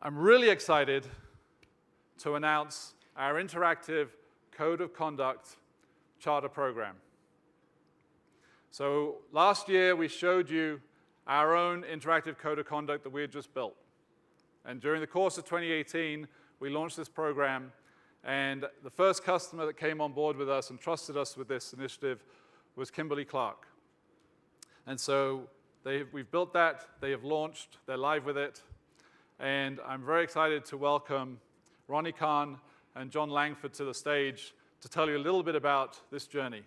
I'm really excited to announce our interactive Code of Conduct charter program. So last year, we showed you our own interactive Code of Conduct that we had just built. And during the course of 2018, we launched this program. And the first customer that came on board with us and trusted us with this initiative was Kimberly-Clark. And so we've built that. They have launched. They're live with it. And I'm very excited to welcome Ronnie Kahn and John Langford to the stage to tell you a little bit about this journey.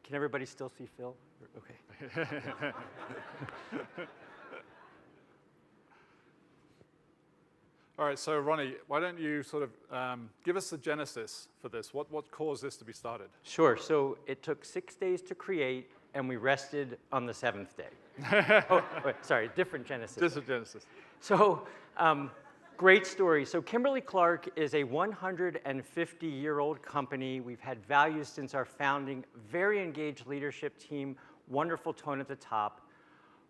Can everybody still see Phil? Okay. All right, so Ronnie, why don't you sort of give us the genesis for this? What caused this to be started? Sure. So it took 6 days to create, and we rested on the 7th day. Oh, wait, sorry, different genesis. Different genesis. So great story. So Kimberly-Clark is a 150-year-old company. We've had values since our founding, very engaged leadership team, wonderful tone at the top.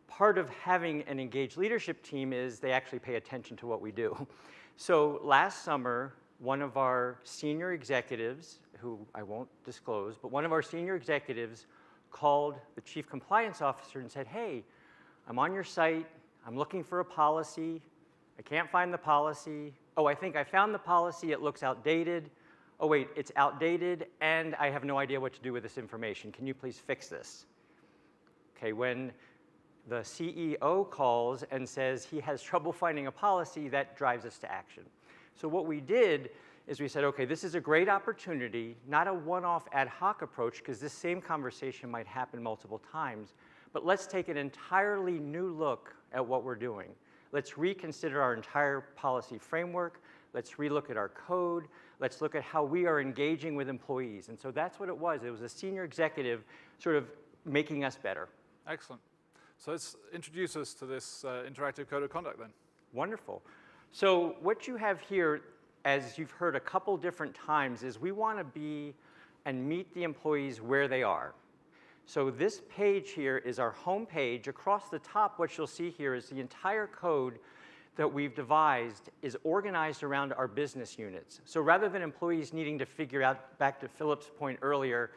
Part of having an engaged leadership team is they actually pay attention to what we do. So last summer, one of our senior executives, who I won't disclose, but one of our senior executives called the chief compliance officer and said, hey, I'm on your site. I'm looking for a policy. I can't find the policy. Oh, I think I found the policy. It looks outdated. Oh, wait, it's outdated, and I have no idea what to do with this information. Can you please fix this? Okay, when the CEO calls and says he has trouble finding a policy, that drives us to action. So what we did is we said, okay, this is a great opportunity, not a one-off ad hoc approach, because this same conversation might happen multiple times, but let's take an entirely new look at what we're doing. Let's reconsider our entire policy framework. Let's relook at our code. Let's look at how we are engaging with employees. And so that's what it was. It was a senior executive sort of making us better. Excellent. So let's introduce us to this interactive code of conduct then. Wonderful. So what you have here, as you've heard a couple different times, is we want to be and meet the employees where they are. So this page here is our home page. Across the top, what you'll see here is the entire code that we've devised is organized around our business units. So rather than employees needing to figure out, back to Philip's point earlier,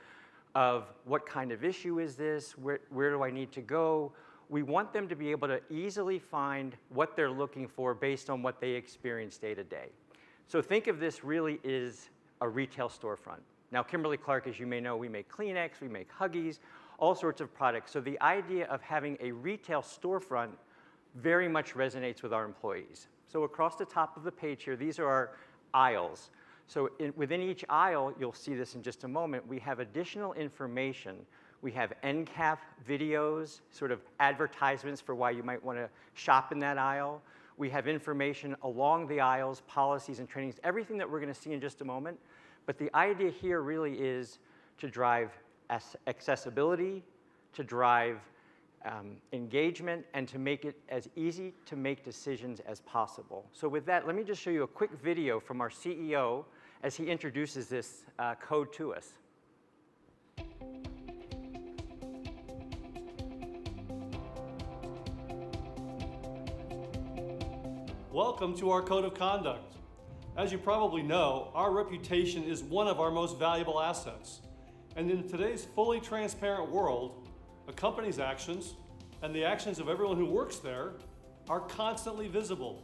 of what kind of issue is this, where do I need to go, we want them to be able to easily find what they're looking for based on what they experience day to day. So think of this really as a retail storefront. Now, Kimberly-Clark, as you may know, we make Kleenex, we make Huggies, all sorts of products. So the idea of having a retail storefront very much resonates with our employees. So across the top of the page here, these are our aisles. So within each aisle, you'll see this in just a moment, we have additional information. We have end cap videos, sort of advertisements for why you might want to shop in that aisle. We have information along the aisles, policies and trainings, everything that we're going to see in just a moment. But the idea here really is to drive accessibility, to drive engagement, and to make it as easy to make decisions as possible. So with that, let me just show you a quick video from our CEO as he introduces this code to us. Welcome to our Code of Conduct. As you probably know, our reputation is one of our most valuable assets. And in today's fully transparent world, a company's actions and the actions of everyone who works there are constantly visible.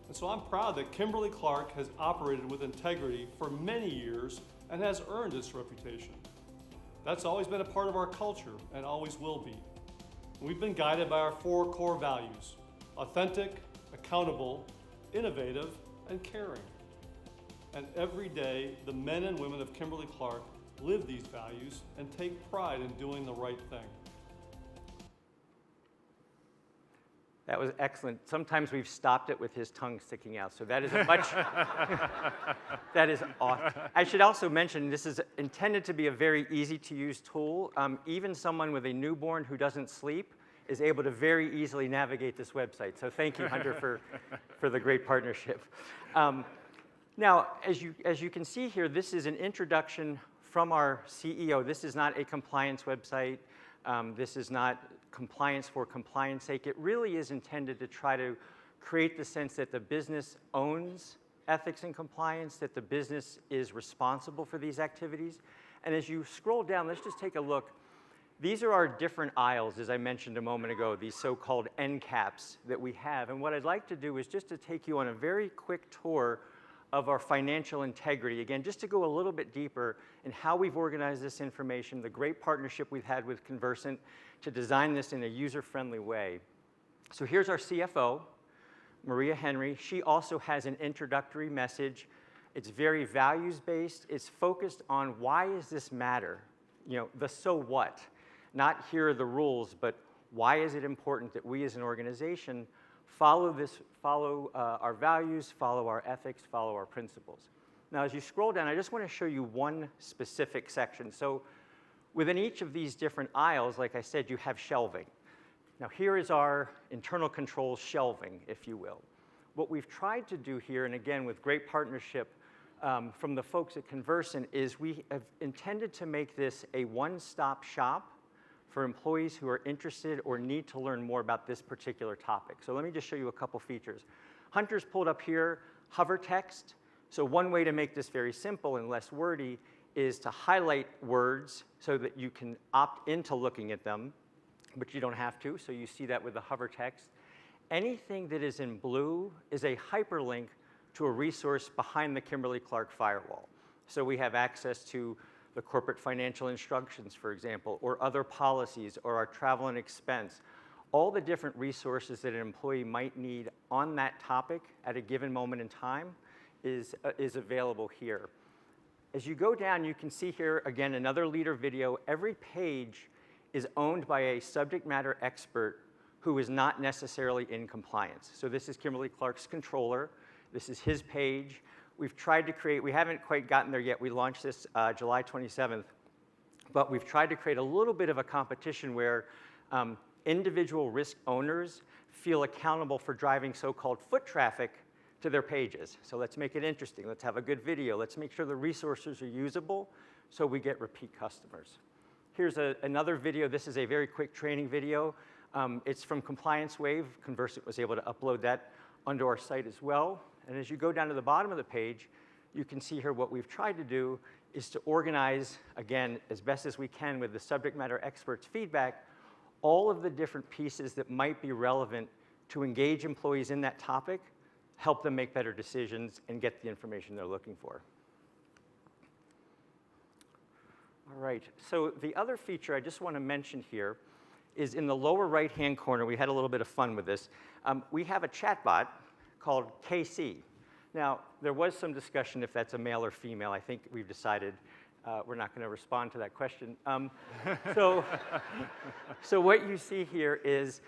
And so I'm proud that Kimberly-Clark has operated with integrity for many years and has earned its reputation. That's always been a part of our culture and always will be. We've been guided by our 4 core values: authentic, accountable, innovative, and caring. And every day, the men and women of Kimberly-Clark live these values and take pride in doing the right thing. That was excellent. Sometimes we've stopped it with his tongue sticking out, so that is a much, that is awesome. I should also mention, this is intended to be a very easy to use tool. Even someone with a newborn who doesn't sleep is able to very easily navigate this website. So thank you, Hunter, for the great partnership. Now, as you can see here, this is an introduction from our CEO. This is not a compliance website. This is not compliance for compliance sake. It really is intended to try to create the sense that the business owns ethics and compliance, that the business is responsible for these activities. And as you scroll down, let's just take a look. These are our different aisles, as I mentioned a moment ago, these so-called end caps that we have. And what I'd like to do is just to take you on a very quick tour of our financial integrity. Again, just to go a little bit deeper in how we've organized this information, the great partnership we've had with Conversant to design this in a user-friendly way. So here's our CFO, Maria Henry. She also has an introductory message. It's very values-based. It's focused on why does this matter? You know, the so what. Not here are the rules, but why is it important that we as an organization follow our values, follow our ethics, follow our principles. Now, as you scroll down, I just want to show you one specific section. So within each of these different aisles, like I said, you have shelving. Now, here is our internal controls shelving, if you will. What we've tried to do here, and again, with great partnership from the folks at Conversant, is we have intended to make this a one-stop shop for employees who are interested or need to learn more about this particular topic. So let me just show you a couple features. Hunter's pulled up here, hover text. So one way to make this very simple and less wordy is to highlight words so that you can opt into looking at them, but you don't have to, so you see that with the hover text. Anything that is in blue is a hyperlink to a resource behind the Kimberly-Clark firewall. So we have access to the corporate financial instructions, for example, or other policies, or our travel and expense. All the different resources that an employee might need on that topic at a given moment in time is available here. As you go down, you can see here, again, another leader video. Every page is owned by a subject matter expert who is not necessarily in compliance. So this is Kimberly-Clark's controller. This is his page. We've tried to create, we haven't quite gotten there yet. We launched this July 27th. But we've tried to create a little bit of a competition where individual risk owners feel accountable for driving so-called foot traffic to their pages. So let's make it interesting. Let's have a good video. Let's make sure the resources are usable so we get repeat customers. Here's another video. This is a very quick training video. It's from Compliance Wave. Conversant was able to upload that onto our site as well. And as you go down to the bottom of the page, you can see here what we've tried to do is to organize, again, as best as we can with the subject matter experts' feedback, all of the different pieces that might be relevant to engage employees in that topic, help them make better decisions, and get the information they're looking for. All right, so the other feature I just want to mention here is in the lower right-hand corner. We had a little bit of fun with this. We have a chatbot called KayCee. Now, there was some discussion if that's a male or female. I think we've decided we're not going to respond to that question. So what you see here is,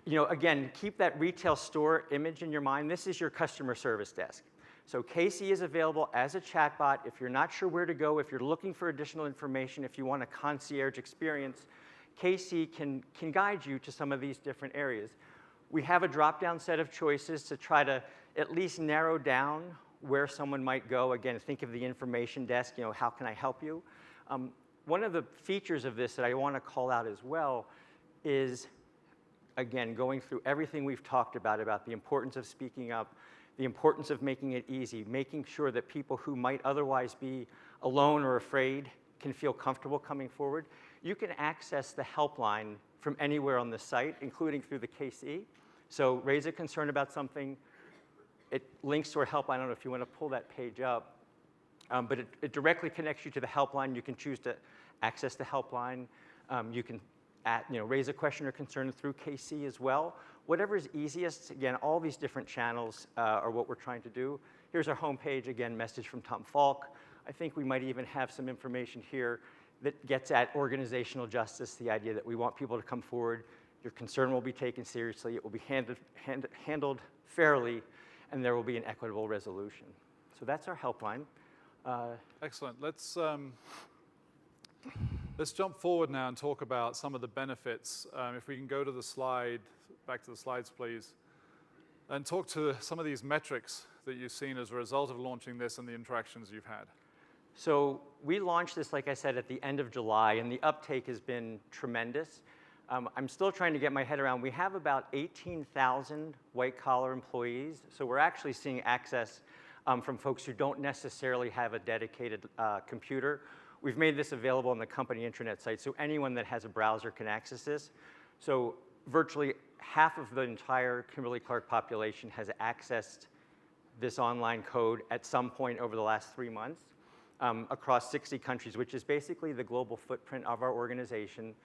you know, again, keep that retail store image in your mind. This is your customer service desk. So KayCee is available as a chatbot. If you're not sure where to go, if you're looking for additional information, if you want a concierge experience, KayCee can guide you to some of these different areas. We have a drop-down set of choices to try to at least narrow down where someone might go. Again, think of the information desk, you know, how can I help you? One of the features of this that I want to call out as well is, again, going through everything we've talked about the importance of speaking up, the importance of making it easy, making sure that people who might otherwise be alone or afraid can feel comfortable coming forward. You can access the helpline from anywhere on the site, including through the KayCee. So raise a concern about something. It links to our helpline. I don't know if you want to pull that page up. But it directly connects you to the helpline. You can choose to access the helpline. You can raise a question or concern through KayCee as well. Whatever is easiest. Again, all these different channels are what we're trying to do. Here's our homepage. Again, message from Tom Falk. I think we might even have some information here that gets at organizational justice, the idea that we want people to come forward. Your concern will be taken seriously. It will be handled fairly, and there will be an equitable resolution. So that's our helpline. Excellent. Let's jump forward now and talk about some of the benefits. If we can go to the slide, back to the slides, please, and talk to some of these metrics that you've seen as a result of launching this and the interactions you've had. So we launched this, like I said, at the end of July, and the uptake has been tremendous. I'm still trying to get my head around. We have about 18,000 white-collar employees, so we're actually seeing access from folks who don't necessarily have a dedicated computer. We've made this available on the company intranet site, so anyone that has a browser can access this. So virtually half of the entire Kimberly-Clark population has accessed this online code at some point over the last 3 months across 60 countries, which is basically the global footprint of our organization.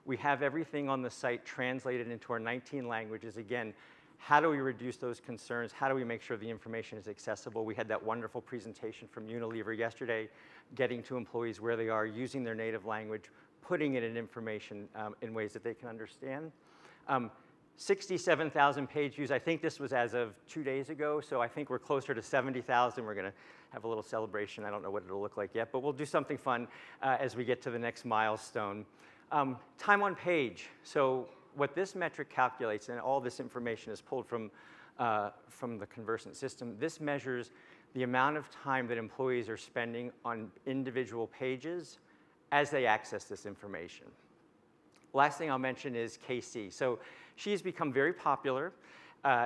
We have everything on the site translated into our 19 languages. Again, how do we reduce those concerns? How do we make sure the information is accessible? We had that wonderful presentation from Unilever yesterday, getting to employees where they are, using their native language, putting it in information in ways that they can understand. 67,000 page views. I think this was as of 2 days ago, so I think we're closer to 70,000. We're going to have a little celebration. I don't know what it'll look like yet, but we'll do something fun as we get to the next milestone. Time on page. So what this metric calculates, and all this information is pulled from the Conversant system, this measures the amount of time that employees are spending on individual pages as they access this information. Last thing I'll mention is KayCee. So she's become very popular.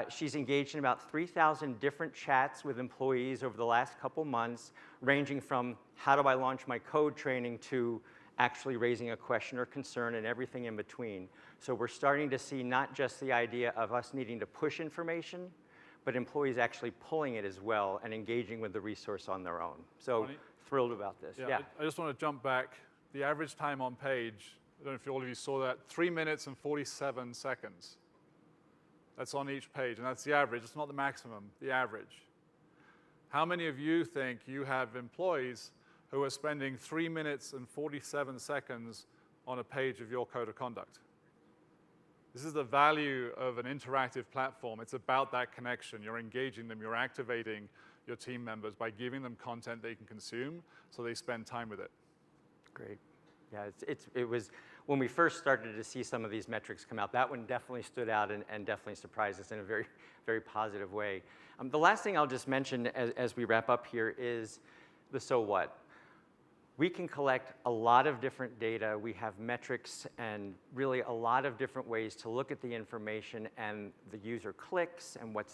She's engaged in about 3,000 different chats with employees over the last couple months, ranging from how do I launch my code training to actually raising a question or concern and everything in between. So we're starting to see not just the idea of us needing to push information, but employees actually pulling it as well and engaging with the resource on their own. So thrilled about this. Yeah. I just want to jump back. The average time on page, I don't know if all of you saw that, 3 minutes and 47 seconds. That's on each page, and that's the average. It's not the maximum, the average. How many of you think you have employees who are spending 3 minutes and 47 seconds on a page of your code of conduct? This is the value of an interactive platform. It's about that connection. You're engaging them. You're activating your team members by giving them content they can consume so they spend time with it. Great. Yeah, it was, when we first started to see some of these metrics come out, that one definitely stood out and definitely surprised us in a very, very positive way. The last thing I'll just mention as we wrap up here is the so what. We can collect a lot of different data. We have metrics and really a lot of different ways to look at the information and the user clicks and what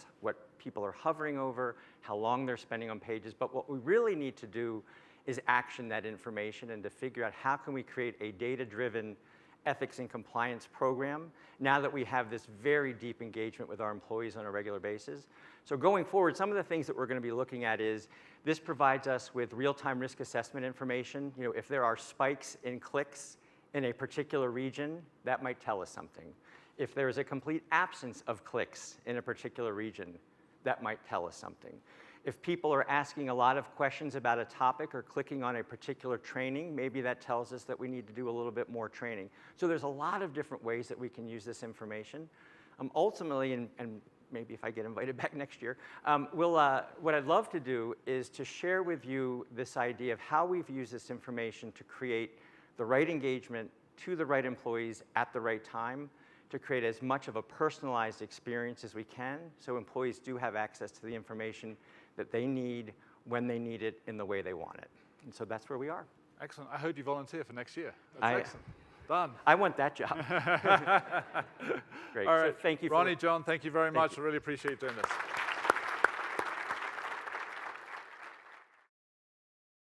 people are hovering over, how long they're spending on pages. But what we really need to do is action that information and to figure out how can we create a data-driven ethics and compliance program now that we have this very deep engagement with our employees on a regular basis. So going forward, some of the things that we're going to be looking at is this provides us with real-time risk assessment information. You know, if there are spikes in clicks in a particular region, that might tell us something. If there is a complete absence of clicks in a particular region, that might tell us something. If people are asking a lot of questions about a topic or clicking on a particular training, maybe that tells us that we need to do a little bit more training. So there's a lot of different ways that we can use this information. Ultimately, and maybe if I get invited back next year, what I'd love to do is to share with you this idea of how we've used this information to create the right engagement to the right employees at the right time, to create as much of a personalized experience as we can so employees do have access to the information that they need when they need it in the way they want it. And so that's where we are. Excellent. I heard you volunteer for next year. That's excellent. Done. I want that job. Great. All right. So thank you. Ronnie, John, thank you very much. I really appreciate you doing this.